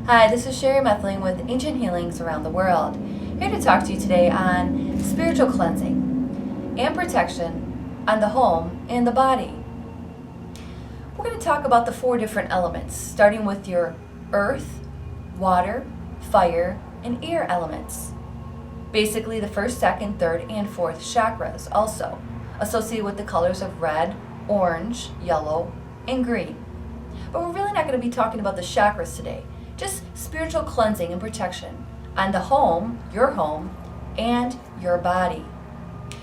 Hi, this is Sherry Methling with Ancient Healings Around the World. Here to talk to you today on spiritual cleansing and protection on the home and the body. We're going to talk about the 4 different elements, starting with your earth, water, fire, and air elements. Basically the 1st, 2nd, 3rd, and 4th chakras also associated with the colors of red, orange, yellow, and green. But we're really not going to be talking about the chakras today, just spiritual cleansing and protection on the home, and your body.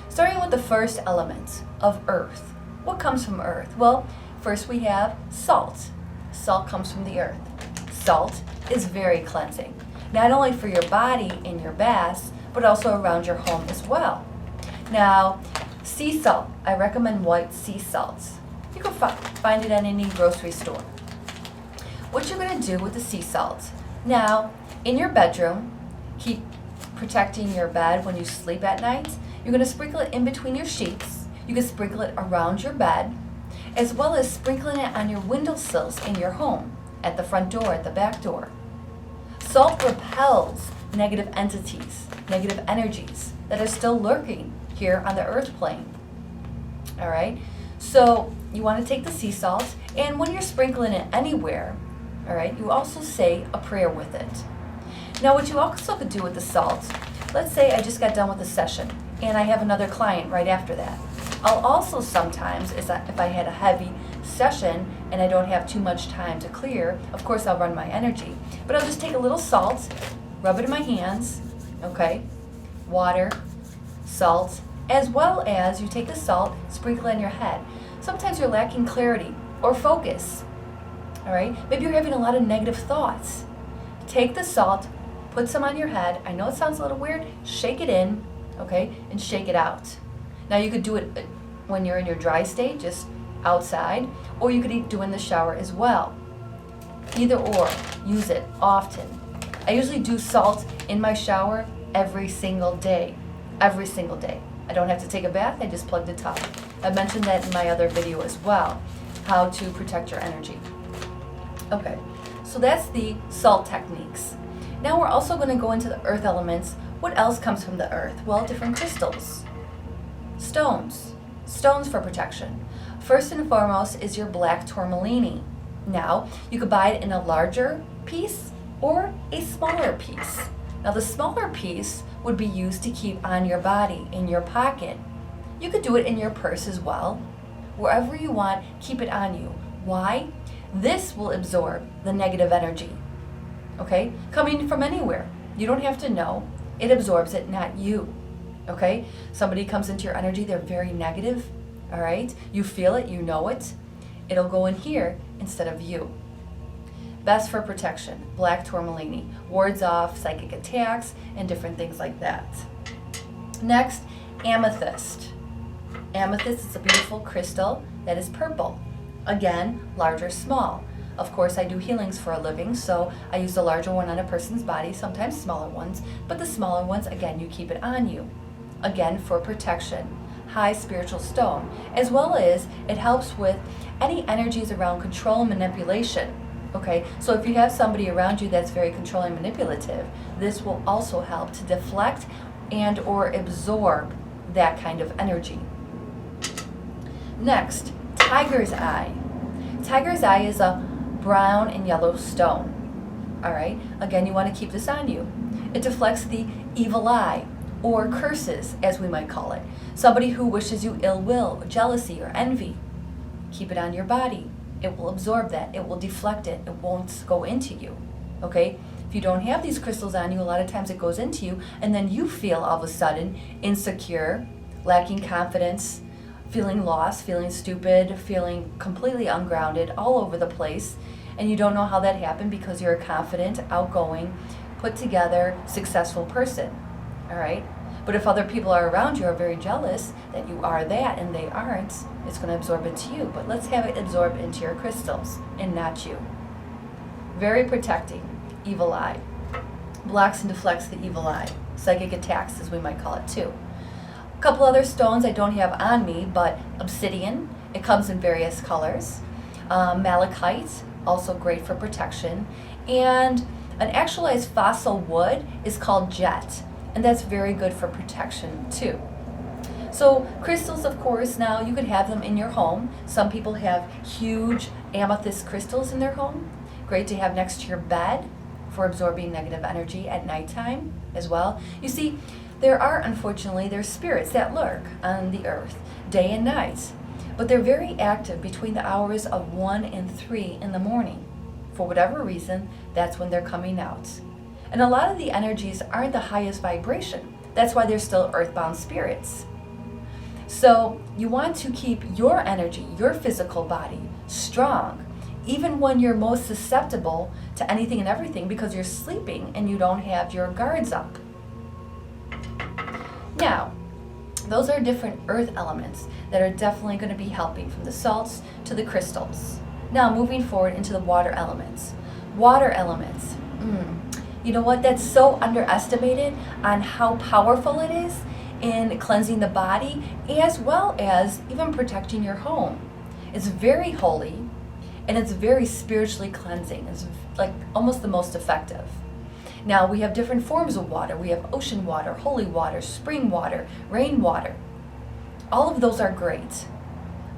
Starting with the first element of earth. What comes from earth? Well, first we have salt. Salt comes from the earth. Salt is very cleansing, not only for your body in your baths, but also around your home as well. Now, sea salt, I recommend white sea salt. You can find it at any grocery store. What you're going to do with the sea salt, now in your bedroom, keep protecting your bed when you sleep at night. You're going to sprinkle it in between your sheets. You can sprinkle it around your bed, as well as sprinkling it on your windowsills in your home, at the front door, at the back door. Salt repels negative entities, negative energies that are still lurking here on the earth plane. All right, so you want to take the sea salt, and when you're sprinkling it anywhere, all right, you also say a prayer with it. Now, what you also could do with the salt, let's say I just got done with a session and I have another client right after that. I'll also sometimes, if I had a heavy session and I don't have too much time to clear, of course I'll run my energy, but I'll just take a little salt, rub it in my hands, okay, water, salt, as well as you take the salt, sprinkle it on your head. Sometimes you're lacking clarity or focus. All right, maybe you're having a lot of negative thoughts. Take the salt, put some on your head. I know it sounds a little weird. Shake it in, okay, and shake it out. Now you could do it when you're in your dry state, just outside, or you could do it in the shower as well. Either or, use it often. I usually do salt in my shower every single day. Every single day. I don't have to take a bath, I just plug the tub. I mentioned that in my other video as well, how to protect your energy. Okay, so that's the salt techniques. Now we're also going to go into the earth elements. What else comes from the earth? Well, different crystals. Stones for protection. First and foremost is your black tourmaline. Now, you could buy it in a larger piece or a smaller piece. Now, the smaller piece would be used to keep on your body, in your pocket. You could do it in your purse as well. Wherever you want, keep it on you. Why? This will absorb the negative energy, okay? Coming from anywhere. You don't have to know. It absorbs it, not you, okay? Somebody comes into your energy, they're very negative, all right? You feel it, you know it. It'll go in here instead of you. Best for protection, black tourmaline. Wards off psychic attacks and different things like that. Next, amethyst. Amethyst is a beautiful crystal that is purple. Again, large or small. Of course, I do healings for a living, so I use the larger one on a person's body, sometimes smaller ones, but the smaller ones, again, you keep it on you. Again, for protection. High spiritual stone, as well as it helps with any energies around control and manipulation. Okay, so if you have somebody around you that's very controlling and manipulative, this will also help to deflect and or absorb that kind of energy. Next, tiger's eye. Tiger's eye is a brown and yellow stone. All right, again, you want to keep this on you. It deflects the evil eye, or curses, as we might call it. Somebody who wishes you ill will, jealousy, or envy. Keep it on your body. It will absorb that. It will deflect it. It won't go into you. Okay? If you don't have these crystals on you, a lot of times it goes into you, and then you feel all of a sudden insecure, lacking confidence, feeling lost, feeling stupid, feeling completely ungrounded, all over the place, and you don't know how that happened because you're a confident, outgoing, put together, successful person. All right? But if other people are around you are very jealous that you are that and they aren't, it's going to absorb into you. But let's have it absorb into your crystals and not you. Very protecting. Evil eye. Blocks and deflects the evil eye. Psychic attacks, as we might call it too. A couple other stones I don't have on me, but obsidian. It comes in various colors. Malachite, also great for protection. And An actualized fossil wood is called jet, and that's very good for protection too. So crystals, of course, now you could have them in your home. Some people have huge amethyst crystals in their home. Great to have next to your bed for absorbing negative energy at nighttime as well. You see, unfortunately, there's spirits that lurk on the earth day and night, but they're very active between the hours of 1 and 3 in the morning. For whatever reason, that's when they're coming out. And a lot of the energies aren't the highest vibration. That's why they're still earthbound spirits. So you want to keep your energy, your physical body, strong, even when you're most susceptible to anything and everything, because you're sleeping and you don't have your guards up. Now, those are different earth elements that are definitely going to be helping, from the salts to the crystals. Now, moving forward into the water elements. Water elements. You know what? That's so underestimated on how powerful it is in cleansing the body, as well as even protecting your home. It's very holy, and it's very spiritually cleansing. It's like almost the most effective. Now, we have different forms of water. We have ocean water, holy water, spring water, rainwater. All of those are great.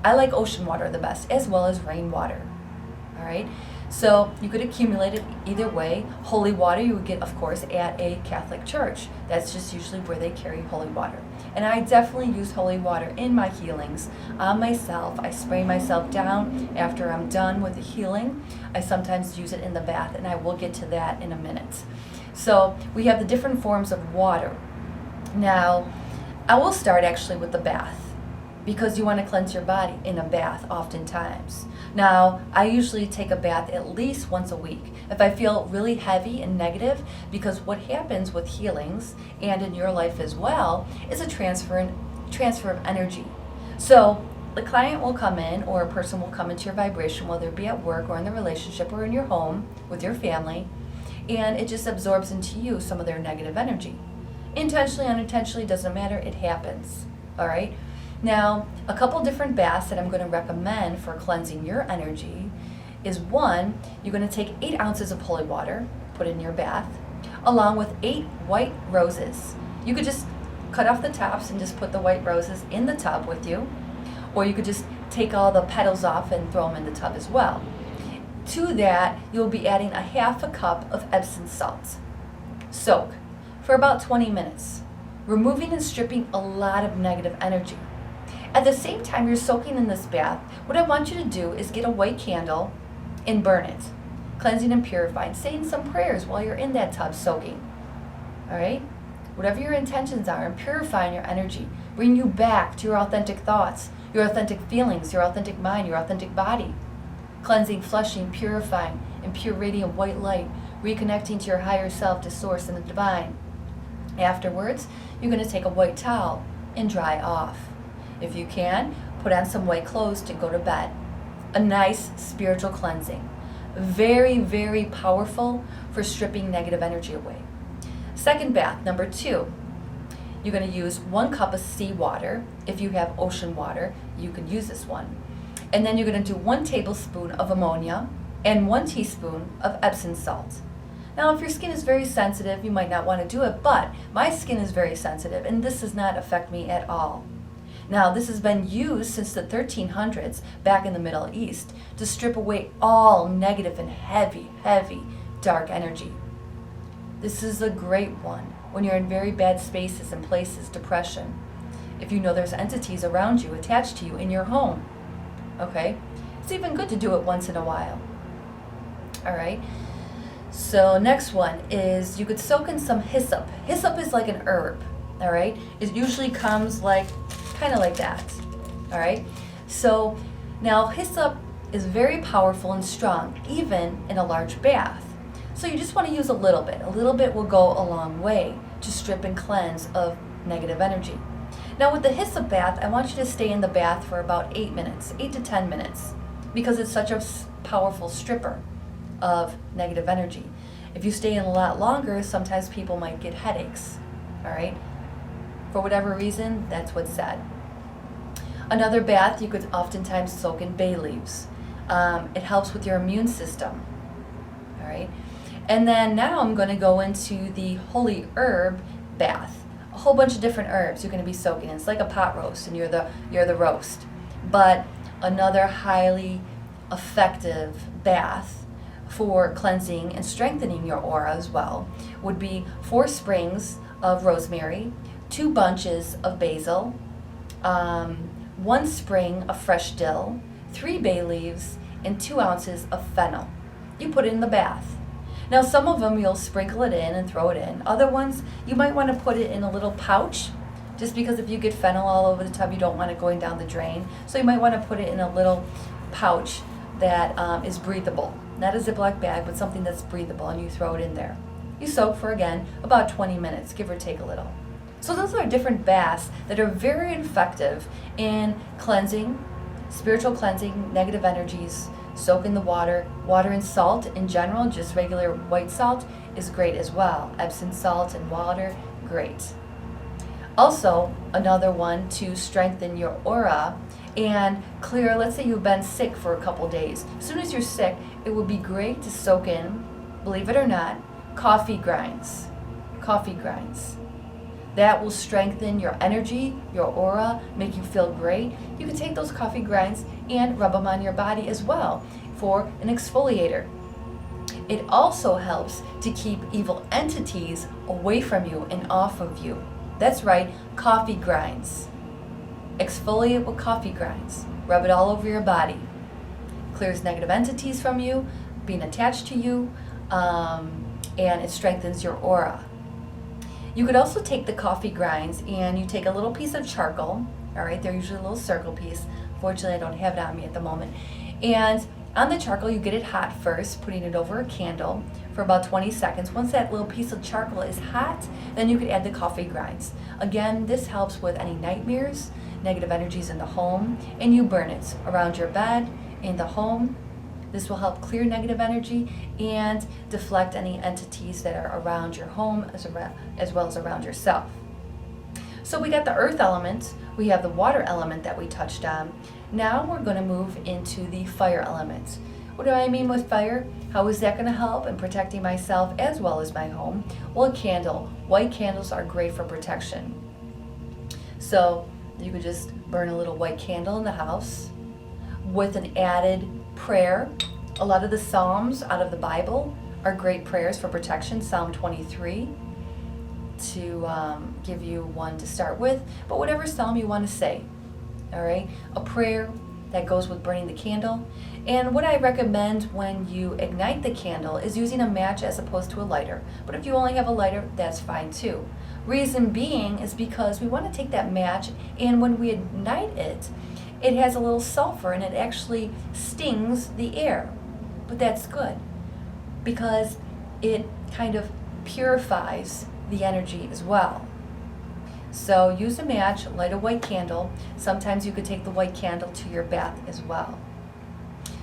I like ocean water the best, as well as rainwater. All right? So you could accumulate it either way. Holy water you would get, of course, at a Catholic church. That's just usually where they carry holy water. And I definitely use holy water in my healings on myself. I spray myself down after I'm done with the healing. I sometimes use it in the bath, and I will get to that in a minute. So we have the different forms of water. Now, I will start actually with the bath, because you want to cleanse your body in a bath oftentimes. Now, I usually take a bath at least once a week if I feel really heavy and negative, because what happens with healings, and in your life as well, is a transfer of energy. So the client will come in, or a person will come into your vibration, whether it be at work or in the relationship or in your home with your family, and it just absorbs into you some of their negative energy. Intentionally, unintentionally, doesn't matter, it happens. All right? Now, a couple different baths that I'm going to recommend for cleansing your energy is, one, you're going to take 8 ounces of holy water, put in your bath, along with 8 white roses. You could just cut off the tops and just put the white roses in the tub with you, or you could just take all the petals off and throw them in the tub as well. To that, you'll be adding a half a cup of Epsom salt. Soak for about 20 minutes, removing and stripping a lot of negative energy. At the same time you're soaking in this bath, what I want you to do is get a white candle and burn it, cleansing and purifying, saying some prayers while you're in that tub soaking. All right? Whatever your intentions are, and purifying your energy, bring you back to your authentic thoughts, your authentic feelings, your authentic mind, your authentic body. Cleansing, flushing, purifying, in pure radiant white light, reconnecting to your higher self, to source and the divine. Afterwards, you're going to take a white towel and dry off. If you can, put on some white clothes to go to bed. A nice spiritual cleansing. Very, very powerful for stripping negative energy away. Second bath, number 2. You're going to use 1 cup of seawater. If you have ocean water, you could use this one. And then you're going to do 1 tablespoon of ammonia and 1 teaspoon of Epsom salt. Now, if your skin is very sensitive, you might not want to do it, but my skin is very sensitive, and this does not affect me at all. Now, this has been used since the 1300s back in the Middle East to strip away all negative and heavy, dark energy. This is a great one when you're in very bad spaces and places, depression. If you know there's entities around you, attached to you in your home, okay? It's even good to do it once in a while. All right? So next one is you could soak in some hyssop. Hyssop is like an herb, all right? It usually comes kind of like that, all right? So now hyssop is very powerful and strong, even in a large bath. So you just want to use a little bit. A little bit will go a long way to strip and cleanse of negative energy. Now with the hyssop bath, I want you to stay in the bath for about 8 minutes, 8 to 10 minutes, because it's such a powerful stripper of negative energy. If you stay in a lot longer, sometimes people might get headaches, all right? For whatever reason, that's what's said. Another bath, you could oftentimes soak in bay leaves. It helps with your immune system, all right? And then now I'm going to go into the holy herb bath. A whole bunch of different herbs you're going to be soaking in. It's like a pot roast, and you're the roast. But another highly effective bath for cleansing and strengthening your aura as well would be 4 sprigs of rosemary, 2 bunches of basil, 1 sprig of fresh dill, 3 bay leaves, and 2 ounces of fennel. You put it in the bath. Now some of them you'll sprinkle it in and throw it in. Other ones you might want to put it in a little pouch, just because if you get fennel all over the tub you don't want it going down the drain. So you might want to put it in a little pouch that is breathable. Not a Ziploc bag, but something that's breathable, and you throw it in there. You soak for, again, about 20 minutes, give or take a little. So those are different baths that are very effective in cleansing, spiritual cleansing, negative energies. Soak in the water. Water and salt in general, just regular white salt, is great as well. Epsom salt and water, great. Also, another one to strengthen your aura and clear, let's say you've been sick for a couple days. As soon as you're sick, it would be great to soak in, believe it or not, coffee grinds. Coffee grinds. That will strengthen your energy, your aura, make you feel great. You can take those coffee grinds and rub them on your body as well for an exfoliator. It also helps to keep evil entities away from you and off of you. That's right, coffee grinds. Exfoliate with coffee grinds. Rub it all over your body. Clears negative entities from you, being attached to you, and it strengthens your aura. You could also take the coffee grinds and you take a little piece of charcoal. All right, they're usually a little circle piece. Fortunately, I don't have it on me at the moment. And on the charcoal, you get it hot first, putting it over a candle for about 20 seconds. Once that little piece of charcoal is hot, then you could add the coffee grinds. Again, this helps with any nightmares, negative energies in the home, and you burn it around your bed, in the home. This will help clear negative energy and deflect any entities that are around your home as well as around yourself. So we got the earth element, we have the water element that we touched on. Now we're going to move into the fire element. What do I mean with fire? How is that going to help in protecting myself as well as my home? Well, a candle. White candles are great for protection. So you could just burn a little white candle in the house with an added prayer. A lot of the Psalms out of the Bible are great prayers for protection. Psalm 23 to give you one to start with, but whatever psalm you want to say. All right, a prayer that goes with burning the candle. And what I recommend when you ignite the candle is using a match as opposed to a lighter. But if you only have a lighter, that's fine too. Reason being is because we want to take that match, and when we ignite it, it has a little sulfur and it actually stings the air. But that's good because it kind of purifies the energy as well. So use a match, light a white candle. Sometimes you could take the white candle to your bath as well.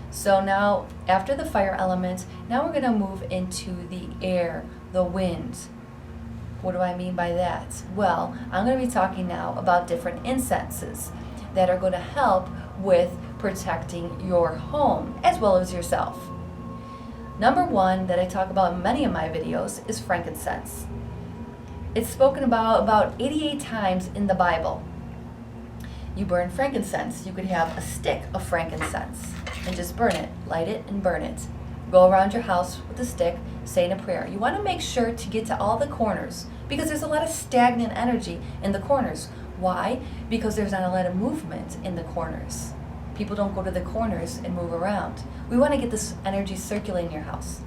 So now, after the fire element, now we're going to move into the air, the wind. What do I mean by that? Well, I'm going to be talking now about different incenses that are going to help with protecting your home as well as yourself. Number one that I talk about in many of my videos is frankincense. It's spoken about 88 times in the Bible. You burn frankincense. You could have a stick of frankincense and just burn it, light it and burn it. Go around your house with a stick, saying a prayer. You want to make sure to get to all the corners because there's a lot of stagnant energy in the corners. Why? Because there's not a lot of movement in the corners. People don't go to the corners and move around. We want to get this energy circulating in your house.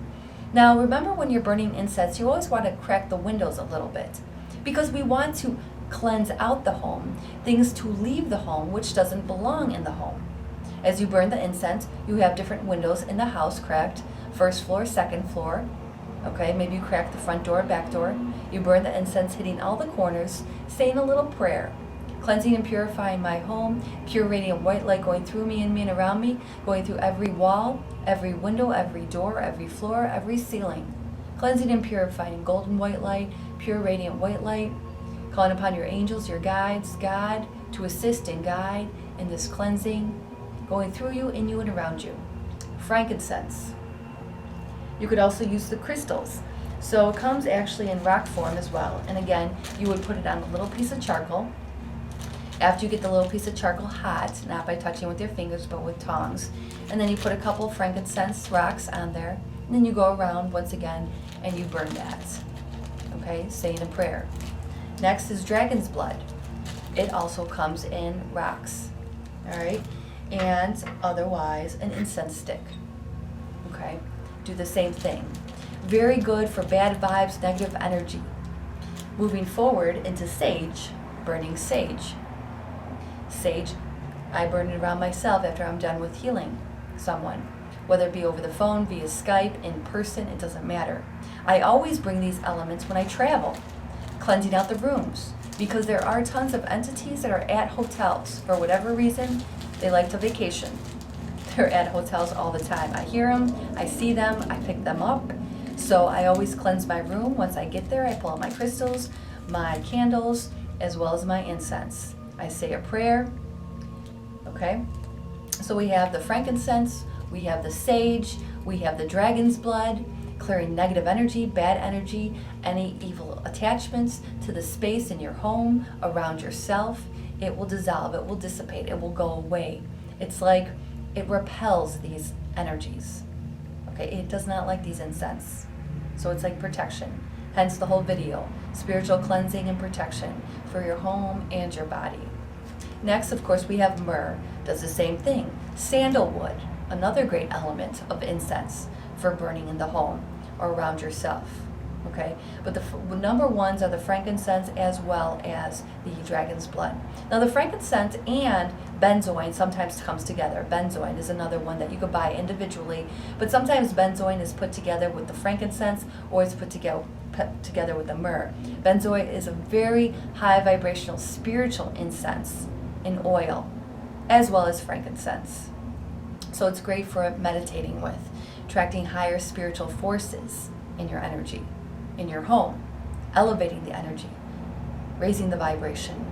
Now, remember when you're burning incense, you always want to crack the windows a little bit because we want to cleanse out the home, things to leave the home which doesn't belong in the home. As you burn the incense, you have different windows in the house cracked, first floor, second floor. Okay, maybe you crack the front door, back door. You burn the incense hitting all the corners, saying a little prayer. Cleansing and purifying my home, pure radiant white light going through me and around me, going through every wall, every window, every door, every floor, every ceiling. Cleansing and purifying golden white light, pure radiant white light, calling upon your angels, your guides, God, to assist and guide in this cleansing, going through you, in you, and around you. Frankincense. You could also use the crystals. So it comes actually in rock form as well. And again, you would put it on a little piece of charcoal. After you get the little piece of charcoal hot, not by touching with your fingers, but with tongs. And then you put a couple frankincense rocks on there. And then you go around once again and you burn that. Okay, saying a prayer. Next is dragon's blood. It also comes in rocks. All right, and otherwise an incense stick. Okay, do the same thing. Very good for bad vibes, negative energy. Moving forward into sage, burning sage. Sage, I burn it around myself after I'm done with healing someone, whether it be over the phone, via Skype, in person, it doesn't matter. I always bring these elements when I travel, cleansing out the rooms, because there are tons of entities that are at hotels. For whatever reason, they like to vacation. They're at hotels all the time. I hear them, I see them, I pick them up. So I always cleanse my room. Once I get there, I pull out my crystals, my candles, as well as my incense. I say a prayer, okay? So we have the frankincense, we have the sage, we have the dragon's blood, clearing negative energy, bad energy, any evil attachments to the space in your home, around yourself. It will dissolve, it will dissipate, it will go away. It's like it repels these energies. Okay, it does not like these incense. So it's like protection. Hence the whole video, spiritual cleansing and protection for your home and your body. Next, of course, we have myrrh. Does the same thing. Sandalwood, another great element of incense for burning in the home or around yourself. Okay, but the number ones are the frankincense as well as the dragon's blood. Now the frankincense and benzoin sometimes comes together. Benzoin is another one that you could buy individually, but sometimes benzoin is put together with the frankincense or it's put together with the myrrh. Benzoin is a very high vibrational spiritual incense in oil, as well as frankincense. So it's great for meditating with, attracting higher spiritual forces in your energy, in your home, elevating the energy, raising the vibration.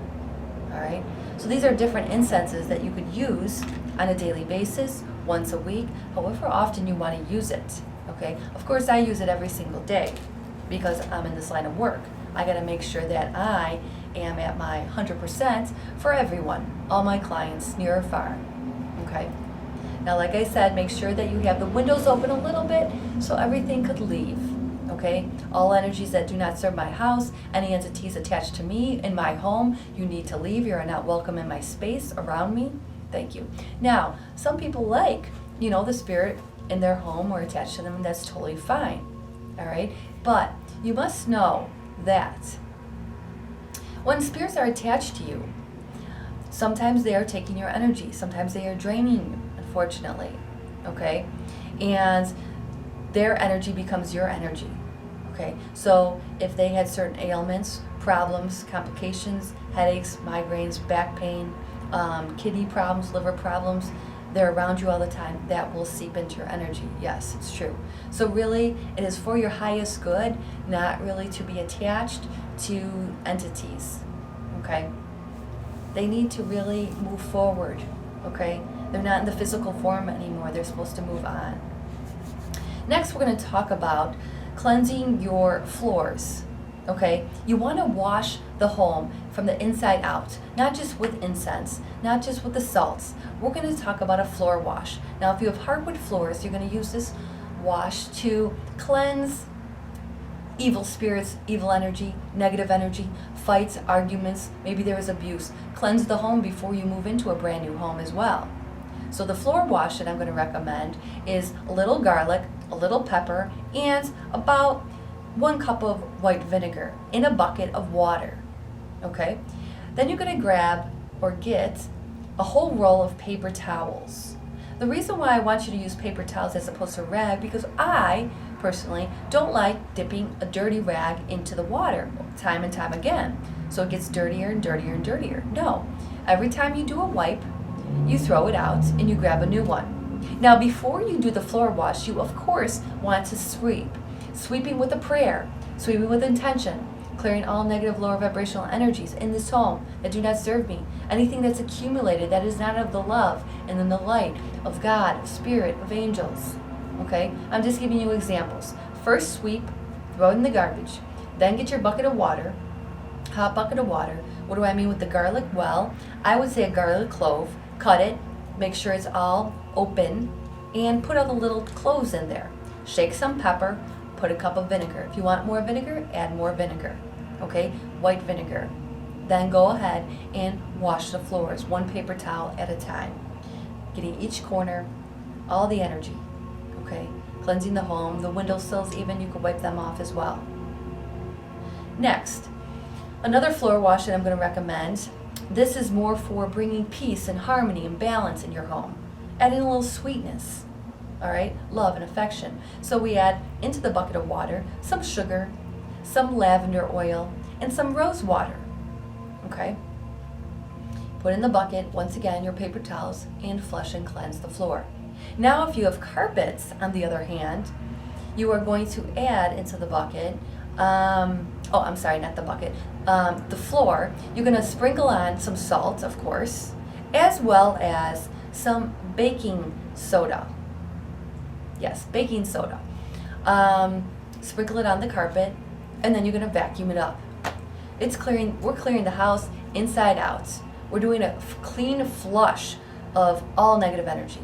All right, so these are different incenses that you could use on a daily basis, once a week, however often you want to use it. Okay, of course I use it every single day because I'm in this line of work. I got to make sure that I am at my 100% for everyone, all my clients, near or far. Okay, now like I said, make sure that you have the windows open a little bit so everything could leave. Okay, all energies that do not serve my house, any entities attached to me in my home, you need to leave. You are not welcome in my space around me. Thank you. Now, some people like, the spirit in their home or attached to them, and that's totally fine. All right, but you must know that when spirits are attached to you, sometimes they are taking your energy, sometimes they are draining you, unfortunately. Okay, and their energy becomes your energy. Okay, so if they had certain ailments, problems, complications, headaches, migraines, back pain, kidney problems, liver problems, they're around you all the time, that will seep into your energy. Yes, it's true. So really, it is for your highest good, not really to be attached to entities. Okay, they need to really move forward. Okay, they're not in the physical form anymore. They're supposed to move on. Next, we're going to talk about cleansing your floors. Okay, you want to wash the home from the inside out, not just with incense, not just with the salts. We're going to talk about a floor wash. Now, if you have hardwood floors, you're going to use this wash to cleanse evil spirits, evil energy, negative energy, fights, arguments, maybe there was abuse. Cleanse the home before you move into a brand new home as well. So the floor wash that I'm going to recommend is a little garlic, a little pepper, and about 1 cup of white vinegar in a bucket of water. Okay? Then you're going to grab or get a whole roll of paper towels. The reason why I want you to use paper towels as opposed to rag, because I personally don't like dipping a dirty rag into the water time and time again. So it gets dirtier and dirtier and dirtier. No. Every time you do a wipe, you throw it out and you grab a new one. Now, before you do the floor wash, you of course want to sweep. Sweeping with a prayer, sweeping with intention, clearing all negative lower vibrational energies in this home that do not serve me. Anything that's accumulated that is not of the love and in the light of God, of spirit, of angels. Okay, I'm just giving you examples. First sweep, throw it in the garbage. Then get your bucket of water, hot bucket of water. What do I mean with the garlic? Well, I would say a garlic clove. Cut it, make sure it's all open, and put all the little cloves in there. Shake some pepper, put a cup of vinegar. If you want more vinegar, add more vinegar. Okay, white vinegar. Then go ahead and wash the floors, one paper towel at a time. Getting each corner, all the energy. Okay, cleansing the home, the windowsills even, you could wipe them off as well. Next, another floor wash that I'm going to recommend. This is more for bringing peace and harmony and balance in your home, adding a little sweetness, all right, love and affection. So we add into the bucket of water some sugar, some lavender oil, and some rose water, okay? Put in the bucket, once again, your paper towels, and flush and cleanse the floor. Now, if you have carpets, on the other hand, you are going to add into the bucket, the floor. You're going to sprinkle on some salt, of course, as well as some baking soda. Yes, baking soda. Sprinkle it on the carpet, and then you're going to vacuum it up. We're clearing the house inside out. We're doing a clean flush of all negative energy.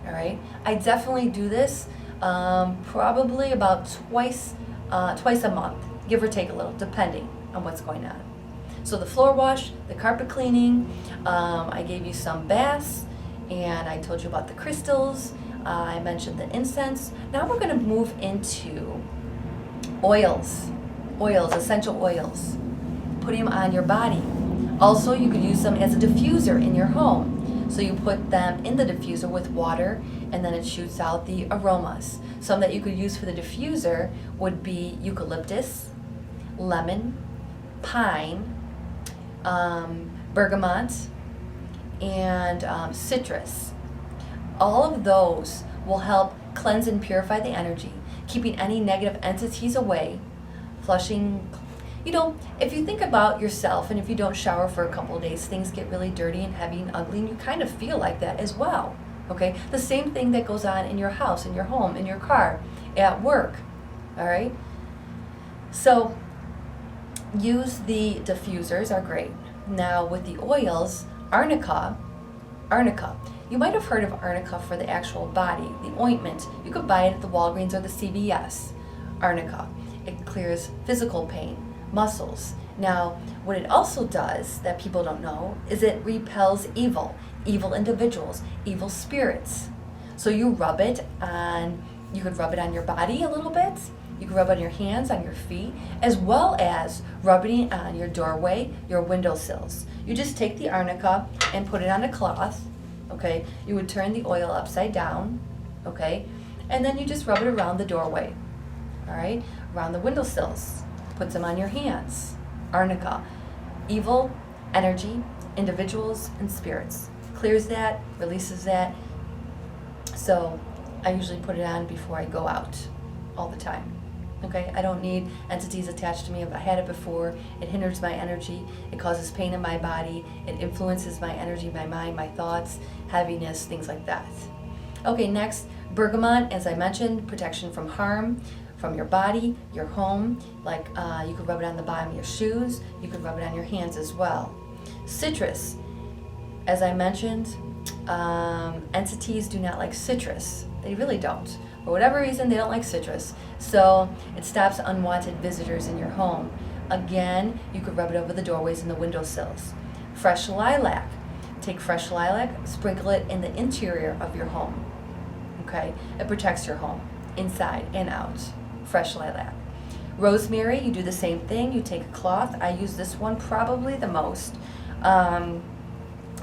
All right. I definitely do this probably about twice a month, give or take a little, depending on what's going on. So the floor wash, the carpet cleaning, I gave you some baths, and I told you about the crystals. I mentioned the incense. Now we're going to move into oils, essential oils. Put them on your body. Also, you could use them as a diffuser in your home. So you put them in the diffuser with water, and then it shoots out the aromas. Some that you could use for the diffuser would be eucalyptus, lemon, pine, bergamot, and citrus. All of those will help cleanse and purify the energy, keeping any negative entities away, flushing. You know, if you think about yourself, and if you don't shower for a couple of days, things get really dirty and heavy and ugly, and you kind of feel like that as well. Okay? The same thing that goes on in your house, in your home, in your car, at work. All right? So, use the diffusers, are great. Now, with the oils, arnica. You might have heard of arnica for the actual body, the ointment. You could buy it at the Walgreens or the CVS. Arnica. It clears physical pain, muscles. Now, what it also does that people don't know is it repels evil individuals, evil spirits. So you could rub it on your body a little bit. You can rub it on your hands, on your feet, as well as rubbing it on your doorway, your windowsills. You just take the arnica and put it on a cloth, okay? You would turn the oil upside down, okay? And then you just rub it around the doorway, all right? Around the windowsills. Put them on your hands. Arnica. Evil, energy, individuals, and spirits. Clears that, releases that. So I usually put it on before I go out all the time. Okay, I don't need entities attached to me. I've had it before. It hinders my energy. It causes pain in my body. It influences my energy, my mind, my thoughts, heaviness, things like that. Okay, next, bergamot, as I mentioned, protection from harm, from your body, your home. Like you could rub it on the bottom of your shoes. You could rub it on your hands as well. Citrus, as I mentioned, entities do not like citrus. They really don't. For whatever reason, they don't like citrus. So it stops unwanted visitors in your home. Again, you could rub it over the doorways and the windowsills. Fresh lilac. Take fresh lilac, sprinkle it in the interior of your home. Okay? It protects your home, inside and out. Fresh lilac. Rosemary, you do the same thing. You take a cloth. I use this one probably the most. I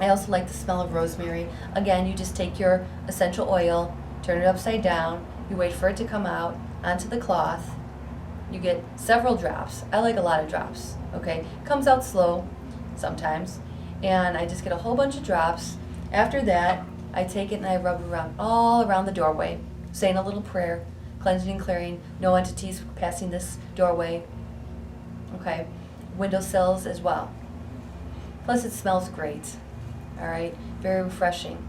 also like the smell of rosemary. Again, you just take your essential oil, turn it upside down, you wait for it to come out onto the cloth. You get several drops. I like a lot of drops, okay? Comes out slow sometimes, and I just get a whole bunch of drops. After that, I take it and I rub it around all around the doorway, saying a little prayer, cleansing and clearing, no entities passing this doorway, okay? Windowsills as well. Plus it smells great, all right? Very refreshing.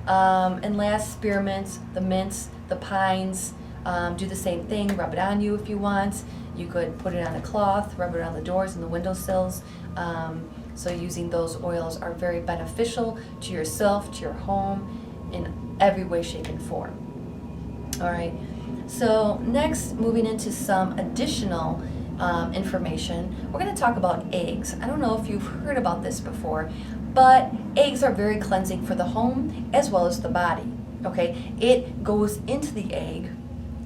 And last, spearmint, the mints, the pines, do the same thing. Rub it on you if you want. You could put it on a cloth, rub it on the doors and the windowsills. So using those oils are very beneficial to yourself, to your home, in every way, shape, and form. All right. So next, moving into some additional information, we're going to talk about eggs. I don't know if you've heard about this before, but eggs are very cleansing for the home as well as the body. Okay, it goes into the egg.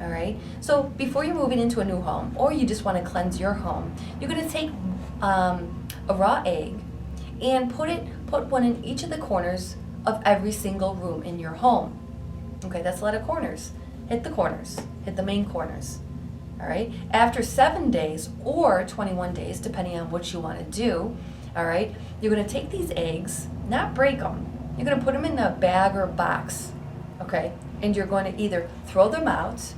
All right. So before you're moving into a new home, or you just want to cleanse your home, you're going to take a raw egg and put one in each of the corners of every single room in your home. Okay, that's a lot of corners. Hit the corners. Hit the main corners. All right. After 7 days or 21 days, depending on what you want to do, all right, you're going to take these eggs, not break them. You're going to put them in a bag or a box. Okay, and you're going to either throw them out,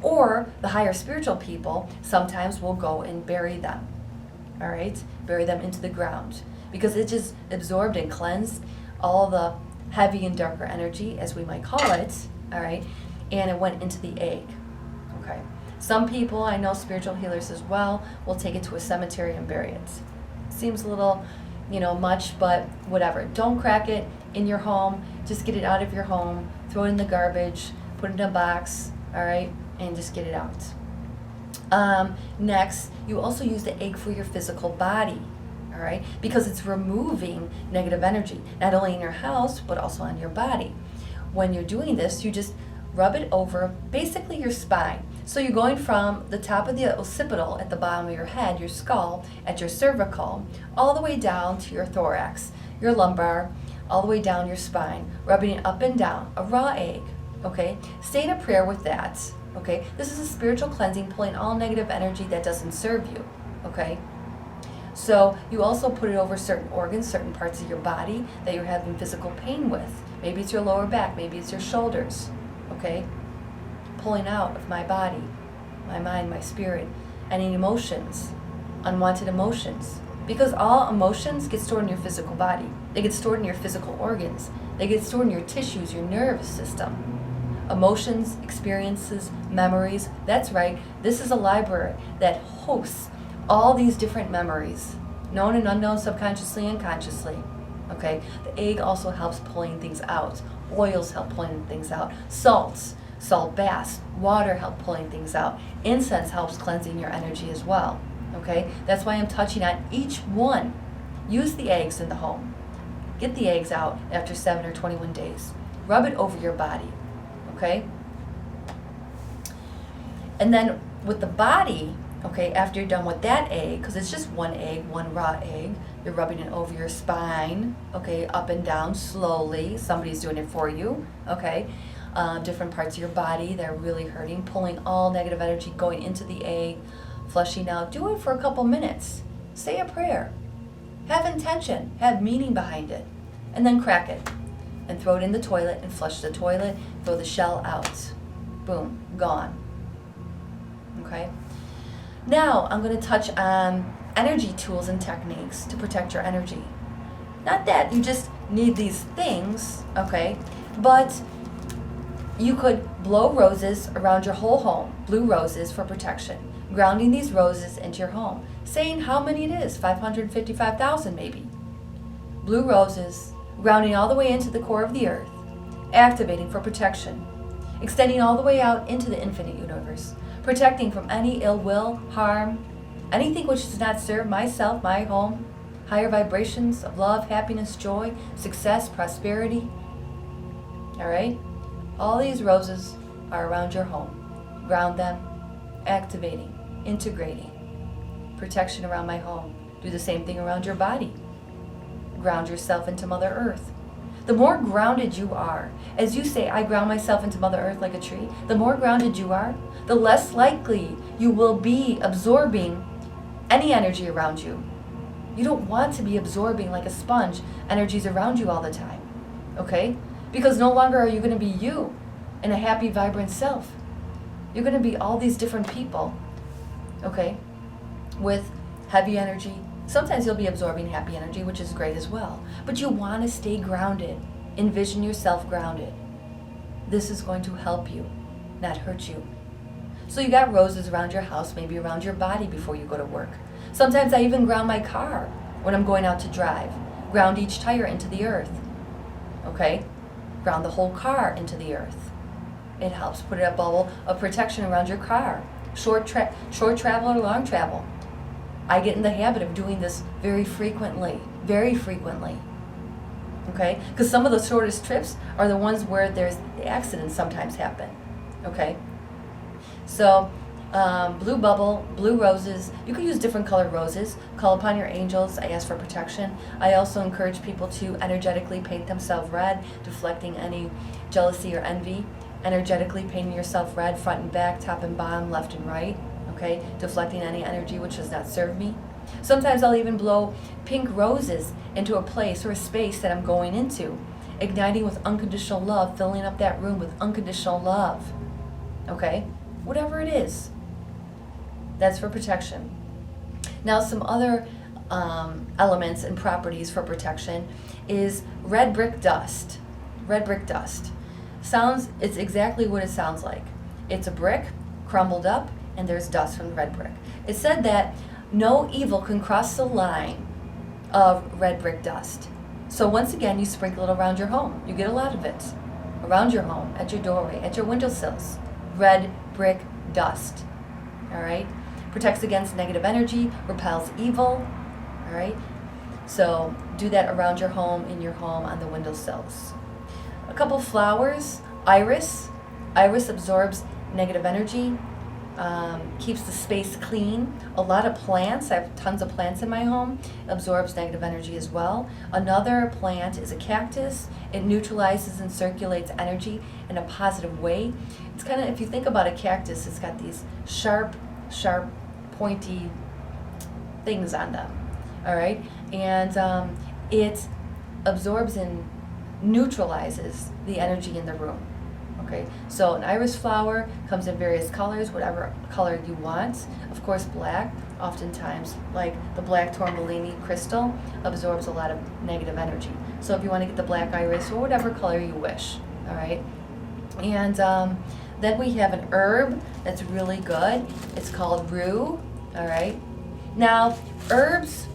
or the higher spiritual people sometimes will go and bury them. All right, bury them into the ground, because it just absorbed and cleansed all the heavy and darker energy, as we might call it. All right, and it went into the egg. Okay, some people, I know spiritual healers as well, will take it to a cemetery and bury it. Seems a little, much, but whatever. Don't crack it in your home. Just get it out of your home. Throw it in the garbage. Put it in a box. All right, and just get it out. Next, you also use the egg for your physical body. All right, because it's removing negative energy, not only in your house but also on your body. When you're doing this, you just rub it over basically your spine. So you're going from the top of the occipital at the bottom of your head, your skull, at your cervical, all the way down to your thorax, your lumbar, all the way down your spine, rubbing it up and down, a raw egg, okay? Say in a prayer with that, okay? This is a spiritual cleansing, pulling all negative energy that doesn't serve you, okay? So you also put it over certain organs, certain parts of your body that you're having physical pain with. Maybe it's your lower back, maybe it's your shoulders, okay? Pulling out of my body, my mind, my spirit, any emotions, unwanted emotions. Because all emotions get stored in your physical body. They get stored in your physical organs. They get stored in your tissues, your nervous system. Emotions, experiences, memories. That's right. This is a library that hosts all these different memories, known and unknown, subconsciously and consciously. Okay? The egg also helps pulling things out. Oils help pulling things out. Salt baths, water help pulling things out. Incense helps cleansing your energy as well. Okay? That's why I'm touching on each one. Use the eggs in the home. Get the eggs out after 7 or 21 days. Rub it over your body. Okay? And then with the body, okay, after you're done with that egg, because it's just one egg, one raw egg, you're rubbing it over your spine, okay, up and down slowly. Somebody's doing it for you, okay? Different parts of your body that are really hurting, pulling all negative energy, going into the egg, flushing out. Do it for a couple minutes. Say a prayer. Have intention, have meaning behind it, and then crack it and throw it in the toilet and flush the toilet, throw the shell out. Boom, gone. Okay? Now I'm going to touch on energy tools and techniques to protect your energy. Not that you just need these things, okay, but you could blow roses around your whole home, blue roses for protection, grounding these roses into your home, saying how many it is, 555,000 maybe. Blue roses, grounding all the way into the core of the earth, activating for protection, extending all the way out into the infinite universe, protecting from any ill will, harm, anything which does not serve myself, my home, higher vibrations of love, happiness, joy, success, prosperity. All right? All these roses are around your home. Ground them, activating, integrating, protection around my home. Do the same thing around your body. Ground yourself into Mother Earth. The more grounded you are, as you say, I ground myself into Mother Earth like a tree, the more grounded you are, the less likely you will be absorbing any energy around you. You don't want to be absorbing like a sponge energies around you all the time, okay? Because no longer are you going to be you in a happy, vibrant self. You're going to be all these different people, okay, with heavy energy. Sometimes you'll be absorbing happy energy, which is great as well. But you want to stay grounded. Envision yourself grounded. This is going to help you, not hurt you. So you got roses around your house, maybe around your body before you go to work. Sometimes I even ground my car when I'm going out to drive. Ground each tire into the earth. Okay? Ground the whole car into the earth. It helps put a bubble of protection around your car. Short travel or long travel. I get in the habit of doing this very frequently. Okay? Because some of the shortest trips are the ones where there's accidents sometimes happen. Okay? So, blue bubble, blue roses. You can use different colored roses. Call upon your angels. I ask for protection. I also encourage people to energetically paint themselves red, deflecting any jealousy or envy. Energetically painting yourself red, front and back, top and bottom, left and right. Okay, deflecting any energy which does not serve me. Sometimes I'll even blow pink roses into a place or a space that I'm going into, igniting with unconditional love, filling up that room with unconditional love. Okay? Whatever it is. That's for protection. Now, some other elements and properties for protection is red brick dust. Red brick dust. It's exactly what it sounds like. It's a brick, crumbled up, and there's dust from the red brick. It said that no evil can cross the line of red brick dust. So once again, you sprinkle it around your home. You get a lot of it. Around your home, at your doorway, at your windowsills. Red brick dust. All right? Protects against negative energy, repels evil. All right? So do that around your home, in your home, on the windowsills. A couple flowers. Iris. Iris absorbs negative energy, keeps the space clean. A lot of plants. I have tons of plants in my home. Absorbs negative energy as well. Another plant is a cactus. It neutralizes and circulates energy in a positive way. It's kind of, if you think about a cactus, it's got these sharp, pointy things on them. All right? And it absorbs and neutralizes the energy in the room. Okay, so an iris flower comes in various colors, whatever color you want. Of course, black, oftentimes, like the black tourmaline crystal, absorbs a lot of negative energy. So if you want to get the black iris or whatever color you wish, all right? And then we have an herb that's really good. It's called rue, all right? Now, herbs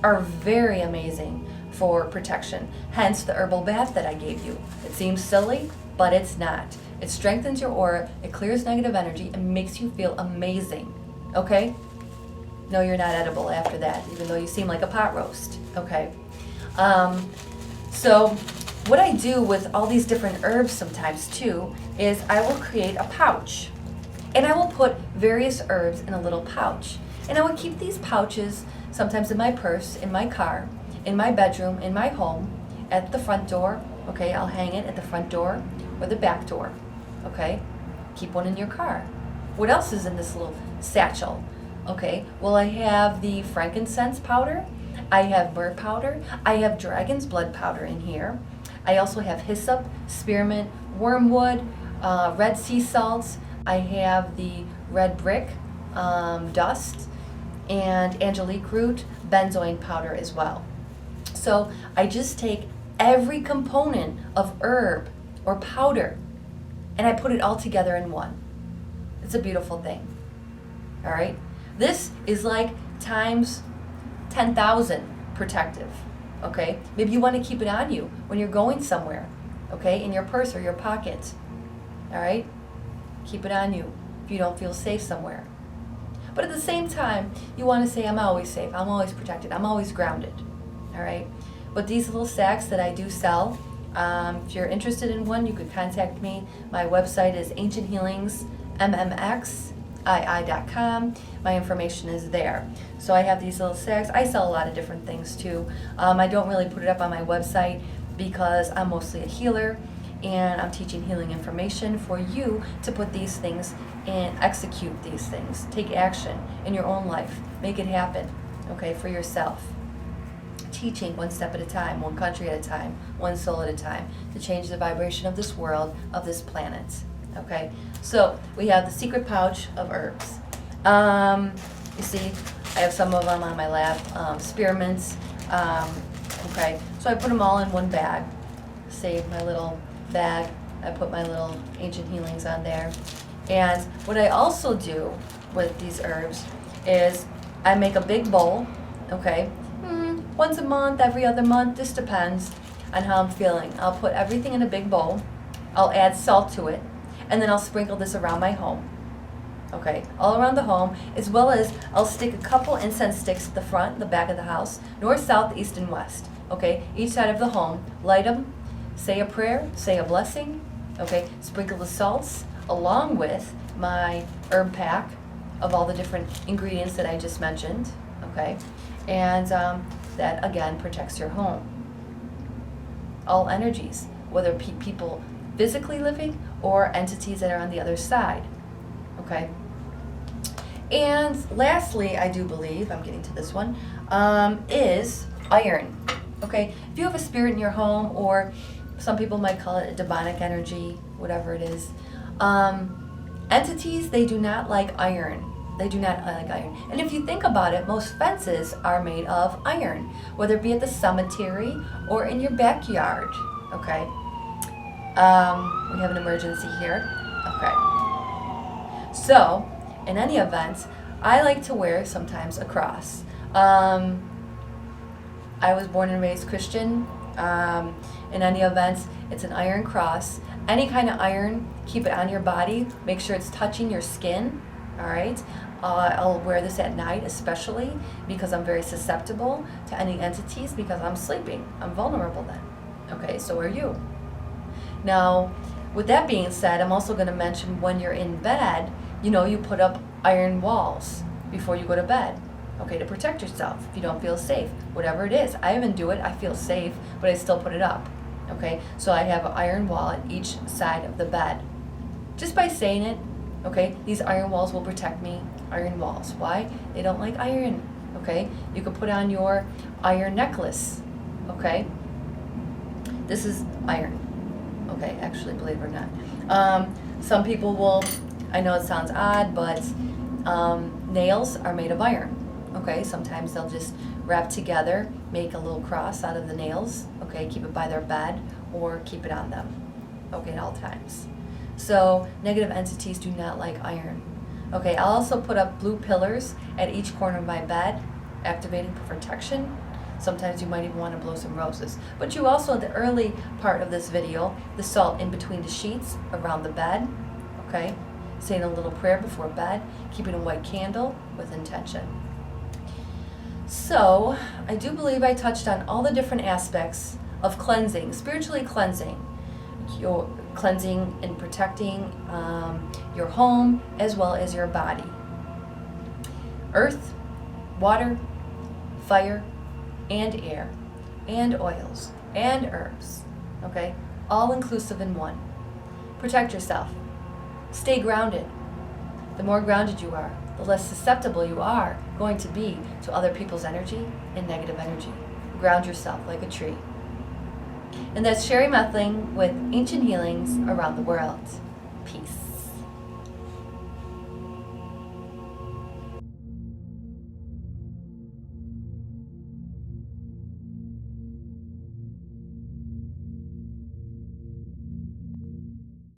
are very amazing for protection, hence the herbal bath that I gave you. It seems silly, but it's not. It strengthens your aura, it clears negative energy, and makes you feel amazing, okay? No, you're not edible after that, even though you seem like a pot roast, okay? So what I do with all these different herbs sometimes too, is I will create a pouch. And I will put various herbs in a little pouch. And I will keep these pouches sometimes in my purse, in my car, in my bedroom, in my home, at the front door, okay? I'll hang it at the front door or the back door, okay? Keep one in your car. What else is in this little satchel? Okay, well, I have the frankincense powder, I have myrrh powder, I have dragon's blood powder in here. I also have hyssop, spearmint, wormwood, red sea salts. I have the red brick dust, and angelique root, benzoin powder as well. So I just take every component of herb or powder and I put it all together in one. It's a beautiful thing. All right? This is like times 10,000 protective. Okay? Maybe you want to keep it on you when you're going somewhere. Okay? In your purse or your pocket. All right? Keep it on you if you don't feel safe somewhere. But at the same time, you want to say, I'm always safe, I'm always protected, I'm always grounded. All right? But these little sacks that I do sell, if you're interested in one, you could contact me. My website is ancienthealingsmmxii.com. My information is there. So I have these little sacks. I sell a lot of different things too. I don't really put it up on my website because I'm mostly a healer and I'm teaching healing information for you to put these things and execute these things. Take action in your own life. Make it happen, okay, for yourself. Teaching one step at a time, one country at a time, one soul at a time, to change the vibration of this world, of this planet. Okay, so we have the secret pouch of herbs. You see, I have some of them on my lap, spearmints. Okay, so I put them all in one bag. save my little bag. I put my little ancient healings on there. And what I also do with these herbs is I make a big bowl, okay? Once a month, every other month, this depends on how I'm feeling. I'll put everything in a big bowl. I'll add salt to it, and then I'll sprinkle this around my home. Okay, all around the home, as well as I'll stick a couple incense sticks at the front, the back of the house, north, south, east, and west. Okay, each side of the home. Light them, say a prayer, say a blessing. Okay, sprinkle the salts along with my herb pack of all the different ingredients that I just mentioned. Okay, and that again protects your home. All energies, whether people physically living or entities that are on the other side. Okay. And lastly, I do believe, I'm getting to this one, is iron. Okay. If you have a spirit in your home, or some people might call it a demonic energy, whatever it is, entities, they do not like iron. They do not like iron. And if you think about it, most fences are made of iron, whether it be at the cemetery or in your backyard. Okay. We have an emergency here. Okay. So, in any event, I like to wear sometimes a cross. I was born and raised Christian. In any event, it's an iron cross. Any kind of iron, keep it on your body. Make sure it's touching your skin. All right. I'll wear this at night, especially because I'm very susceptible to any entities because I'm sleeping. I'm vulnerable then. Okay, so are you. Now, with that being said, I'm also going to mention when you're in bed, you put up iron walls before you go to bed, okay, to protect yourself if you don't feel safe, whatever it is. I even do it. I feel safe, but I still put it up, okay? So I have an iron wall at each side of the bed. Just by saying it, okay, these iron walls will protect me. Iron walls. Why? They don't like iron, okay? You could put on your iron necklace, okay? This is iron, okay, actually, believe it or not. Some people will, I know it sounds odd, but nails are made of iron, okay? Sometimes they'll just wrap together, make a little cross out of the nails, okay? Keep it by their bed or keep it on them, okay, at all times. So negative entities do not like iron. Okay, I'll also put up blue pillars at each corner of my bed, activating for protection. Sometimes you might even want to blow some roses. But you also, in the early part of this video, the salt in between the sheets around the bed, okay? Saying a little prayer before bed, keeping a white candle with intention. So, I do believe I touched on all the different aspects of cleansing, spiritually cleansing. Your cleansing and protecting your home as well as your body. Earth, water, fire, and air, and oils, and herbs. Okay? All inclusive in one. Protect yourself. Stay grounded. The more grounded you are, the less susceptible you are going to be to other people's energy and negative energy. Ground yourself like a tree. And that's Sherry Methling with Ancient Healings Around the World.